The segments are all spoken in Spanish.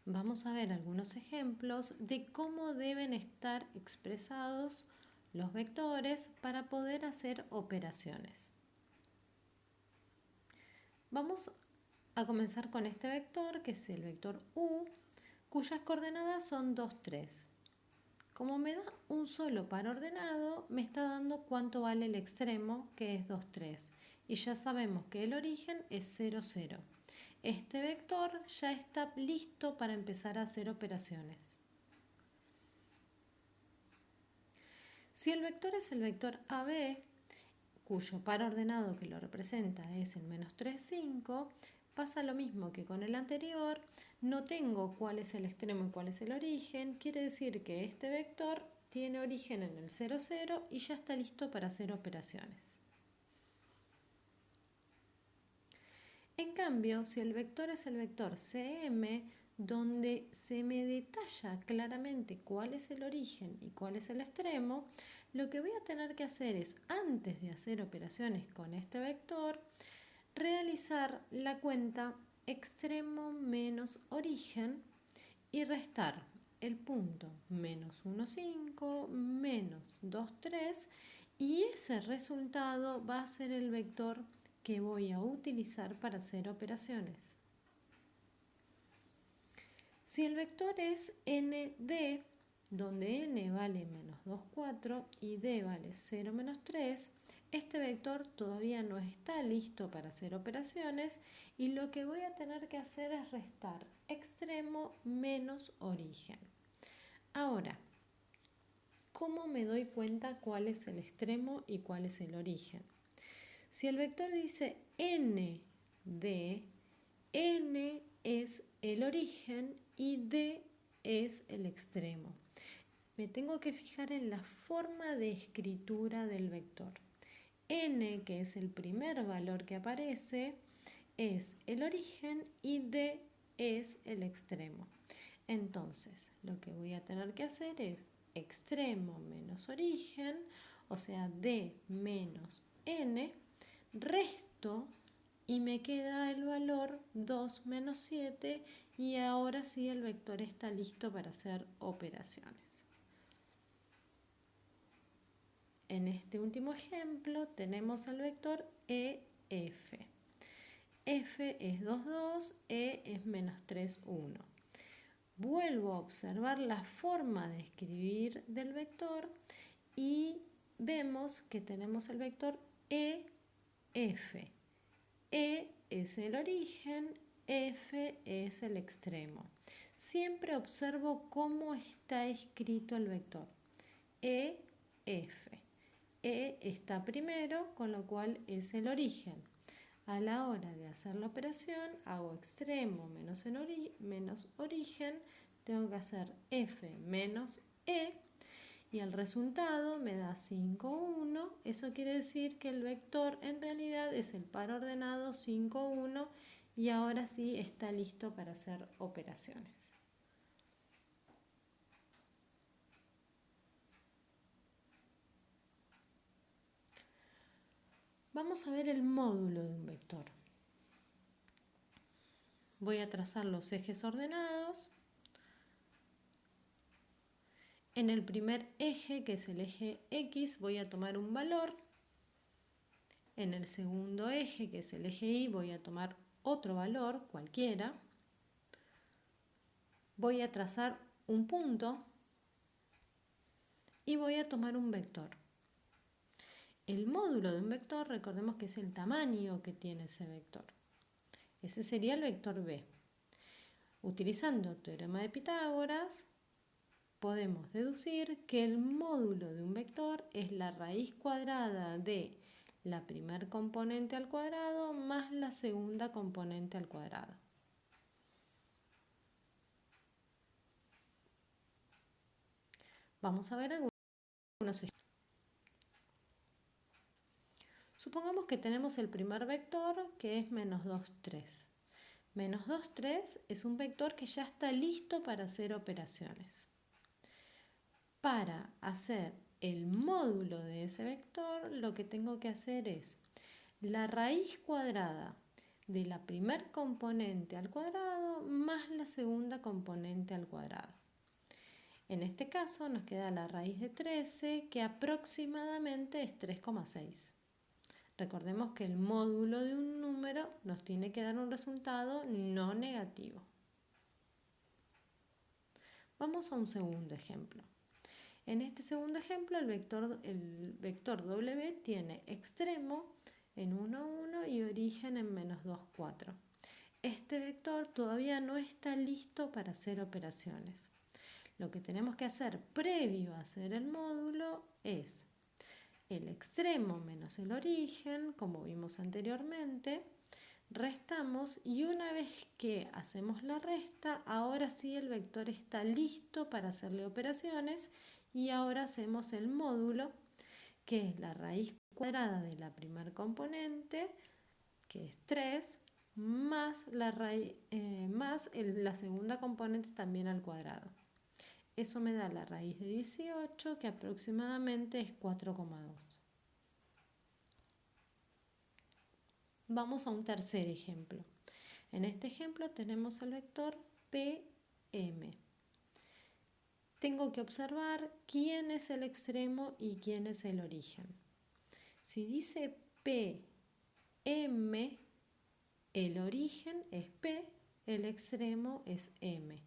Vamos a ver algunos ejemplos de cómo deben estar expresados los vectores para poder hacer operaciones. Vamos a comenzar con este vector, que es el vector u, cuyas coordenadas son 2, 3. Como me da un solo par ordenado, me está dando cuánto vale el extremo, que es 2, 3. Y ya sabemos que el origen es 0, 0. Este vector ya está listo para empezar a hacer operaciones. Si el vector es el vector AB, cuyo par ordenado que lo representa es el menos 3, 5, pasa lo mismo que con el anterior. No tengo cuál es el extremo y cuál es el origen. Quiere decir que este vector tiene origen en el 0, 0 y ya está listo para hacer operaciones. En cambio, si el vector es el vector CM, donde se me detalla claramente cuál es el origen y cuál es el extremo, lo que voy a tener que hacer es, antes de hacer operaciones con este vector, realizar la cuenta extremo menos origen y restar el punto menos 1, 5, menos 2, 3, y ese resultado va a ser el vector que voy a utilizar para hacer operaciones. Si el vector es nd, donde n vale menos 2, 4 y d vale 0, menos 3, este vector todavía no está listo para hacer operaciones y lo que voy a tener que hacer es restar extremo menos origen. Ahora, ¿cómo me doy cuenta cuál es el extremo y cuál es el origen? Si el vector dice n de, n es el origen y d es el extremo. Me tengo que fijar en la forma de escritura del vector. N, que es el primer valor que aparece, es el origen y d es el extremo. Entonces, lo que voy a tener que hacer es extremo menos origen, o sea, d menos n, resto y me queda el valor 2 menos 7 y ahora sí el vector está listo para hacer operaciones. En este último ejemplo tenemos el vector EF. F es 2, 2, E es menos 3, 1. Vuelvo a observar la forma de escribir del vector y vemos que tenemos el vector EF. E es el origen, F es el extremo. Siempre observo cómo está escrito el vector. EF. E está primero, con lo cual es el origen. A la hora de hacer la operación, hago extremo menos origen, tengo que hacer F menos E, y el resultado me da 5, 1. Eso quiere decir que el vector en realidad es el par ordenado 5, 1 y ahora sí está listo para hacer operaciones. Vamos a ver el módulo de un vector. Voy a trazar los ejes ordenados. En el primer eje, que es el eje X, voy a tomar un valor. En el segundo eje, que es el eje Y, voy a tomar otro valor, cualquiera. Voy a trazar un punto y voy a tomar un vector. El módulo de un vector, recordemos que es el tamaño que tiene ese vector. Ese sería el vector B. Utilizando el teorema de Pitágoras, podemos deducir que el módulo de un vector es la raíz cuadrada de la primer componente al cuadrado más la segunda componente al cuadrado. Vamos a ver algunos ejemplos. Supongamos que tenemos el primer vector, que es menos 2, 3. Menos 2, 3 es un vector que ya está listo para hacer operaciones. Para hacer el módulo de ese vector, lo que tengo que hacer es la raíz cuadrada de la primer componente al cuadrado más la segunda componente al cuadrado. En este caso nos queda la raíz de 13, que aproximadamente es 3,6. Recordemos que el módulo de un número nos tiene que dar un resultado no negativo. Vamos a un segundo ejemplo. En este segundo ejemplo el vector W tiene extremo en 1, 1 y origen en menos 2, 4. Este vector todavía no está listo para hacer operaciones. Lo que tenemos que hacer previo a hacer el módulo es el extremo menos el origen, como vimos anteriormente, restamos y una vez que hacemos la resta, ahora sí el vector está listo para hacerle operaciones y ahora hacemos el módulo, que es la raíz cuadrada de la primer componente, que es 3, más la segunda componente también al cuadrado. Eso me da la raíz de 18, que aproximadamente es 4,2. Vamos a un tercer ejemplo. En este ejemplo tenemos el vector PM. Tengo que observar quién es el extremo y quién es el origen. Si dice PM, el origen es P, el extremo es M.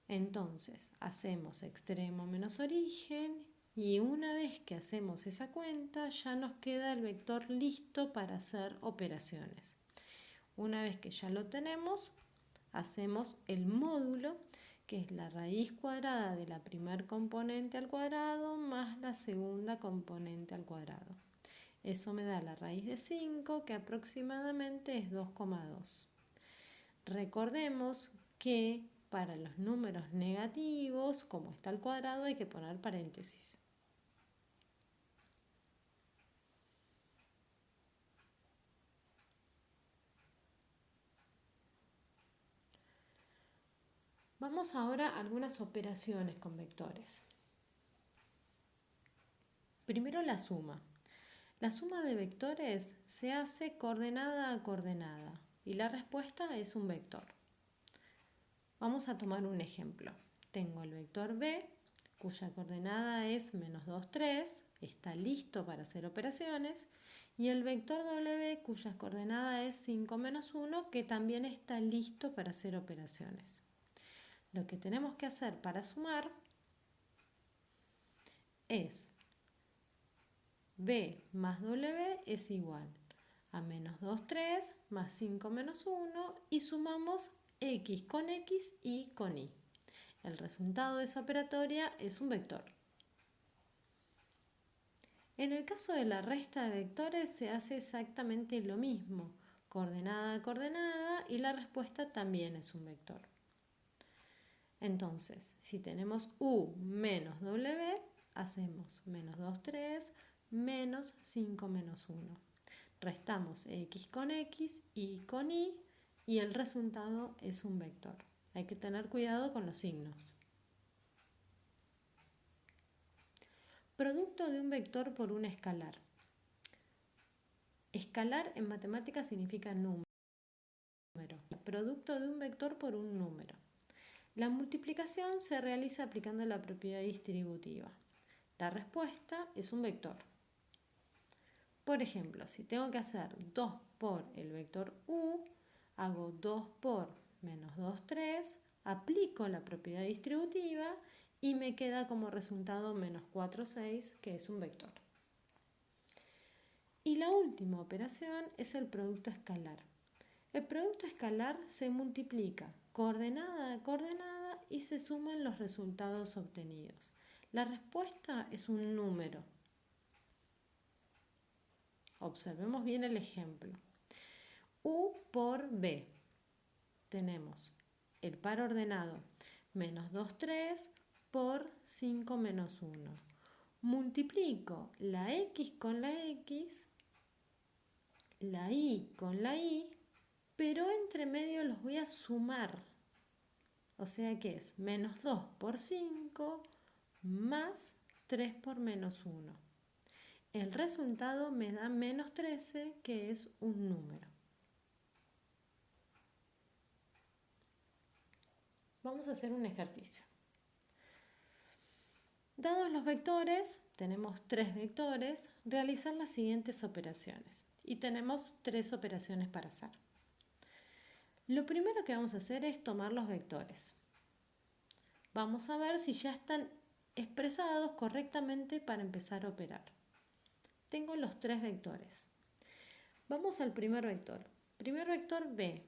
Entonces, hacemos extremo menos origen y una vez que hacemos esa cuenta, ya nos queda el vector listo para hacer operaciones. Una vez que ya lo tenemos, hacemos el módulo, que es la raíz cuadrada de la primer componente al cuadrado más la segunda componente al cuadrado. Eso me da la raíz de 5, que aproximadamente es 2,2. Recordemos que para los números negativos, como está al cuadrado, hay que poner paréntesis. Vamos ahora a algunas operaciones con vectores. Primero la suma. La suma de vectores se hace coordenada a coordenada y la respuesta es un vector. Vamos a tomar un ejemplo. Tengo el vector B, cuya coordenada es menos 2, 3, está listo para hacer operaciones, y el vector W, cuya coordenada es 5, menos 1, que también está listo para hacer operaciones. Lo que tenemos que hacer para sumar es B más W es igual a menos 2, 3 más 5 menos 1 y sumamos X con X y con Y. El resultado de esa operatoria es un vector. En el caso de la resta de vectores se hace exactamente lo mismo, coordenada a coordenada, y la respuesta también es un vector. Entonces, si tenemos U menos W, hacemos menos 2, 3 menos 5 menos 1. Restamos X con X, Y con Y, y el resultado es un vector. Hay que tener cuidado con los signos. Producto de un vector por un escalar. Escalar en matemáticas significa número. Producto de un vector por un número. La multiplicación se realiza aplicando la propiedad distributiva. La respuesta es un vector. Por ejemplo, si tengo que hacer 2 por el vector U, hago 2 por menos 2, 3, aplico la propiedad distributiva y me queda como resultado menos 4, 6, que es un vector. Y la última operación es el producto escalar. El producto escalar se multiplica coordenada a coordenada y se suman los resultados obtenidos. La respuesta es un número. Observemos bien el ejemplo. U por B. Tenemos el par ordenado menos 2, 3 por 5 menos 1. Multiplico la X con la X, la Y con la Y, pero entre medio los voy a sumar. O sea que es menos 2 por 5 más 3 por menos 1. El resultado me da menos 13, que es un número. Vamos a hacer un ejercicio. Dados los vectores, tenemos 3 vectores, realizar las siguientes operaciones. Y tenemos 3 operaciones para hacer. Lo primero que vamos a hacer es tomar los vectores. Vamos a ver si ya están expresados correctamente para empezar a operar. Tengo los 3 vectores. Vamos al primer vector. Primer vector b,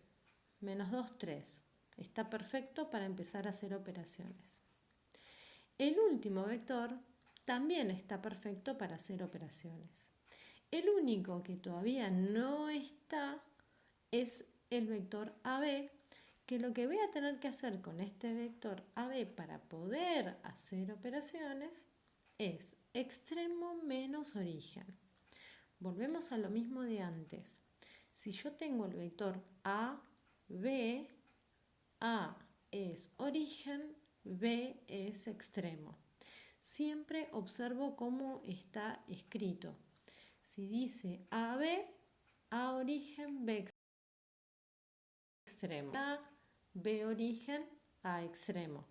menos 2, 3. Está perfecto para empezar a hacer operaciones. El último vector también está perfecto para hacer operaciones. El único que todavía no está es el vector AB, que lo que voy a tener que hacer con este vector AB para poder hacer operaciones es extremo menos origen. Volvemos a lo mismo de antes. Si yo tengo el vector AB, A es origen, B es extremo. Siempre observo cómo está escrito. Si dice AB, A origen, B extremo. A, B origen, A extremo.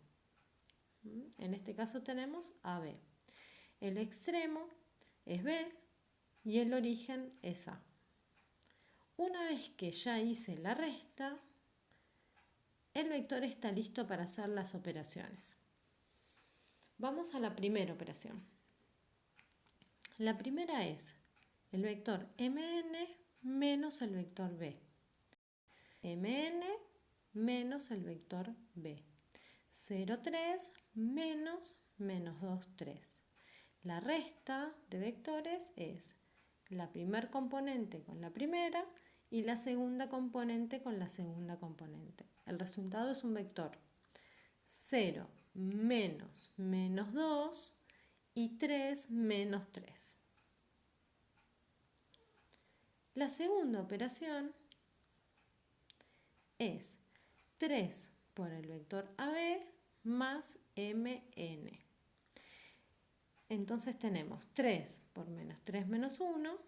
En este caso tenemos AB. El extremo es B y el origen es A. Una vez que ya hice la resta, el vector está listo para hacer las operaciones. Vamos a la primera operación. La primera es el vector mn menos el vector b. Mn menos el vector b. 0, 3 menos menos 2, 3. La resta de vectores es la primera componente con la primera y la segunda componente con la segunda componente. El resultado es un vector 0 menos menos 2 y 3 menos 3. La segunda operación es 3 por el vector AB más mn. Entonces tenemos 3 por menos 3 menos 1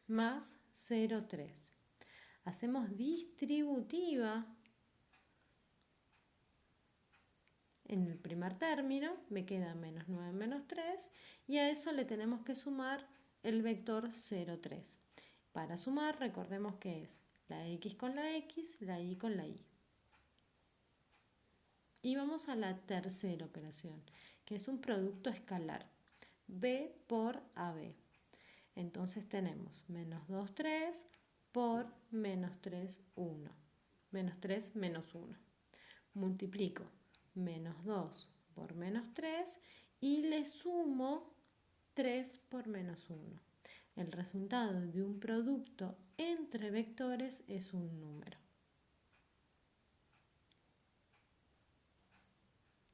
más 0, 3. Hacemos distributiva. En el primer término me queda menos 9 menos 3 y a eso le tenemos que sumar el vector 0, 3. Para sumar recordemos que es la x con la x, la y con la y. Y vamos a la tercera operación, que es un producto escalar, b por ab. Entonces tenemos menos 2, 3 por menos 3, 1. Menos 3 menos 1. Multiplico menos 2 por menos 3 y le sumo 3 por menos 1. El resultado de un producto entre vectores es un número.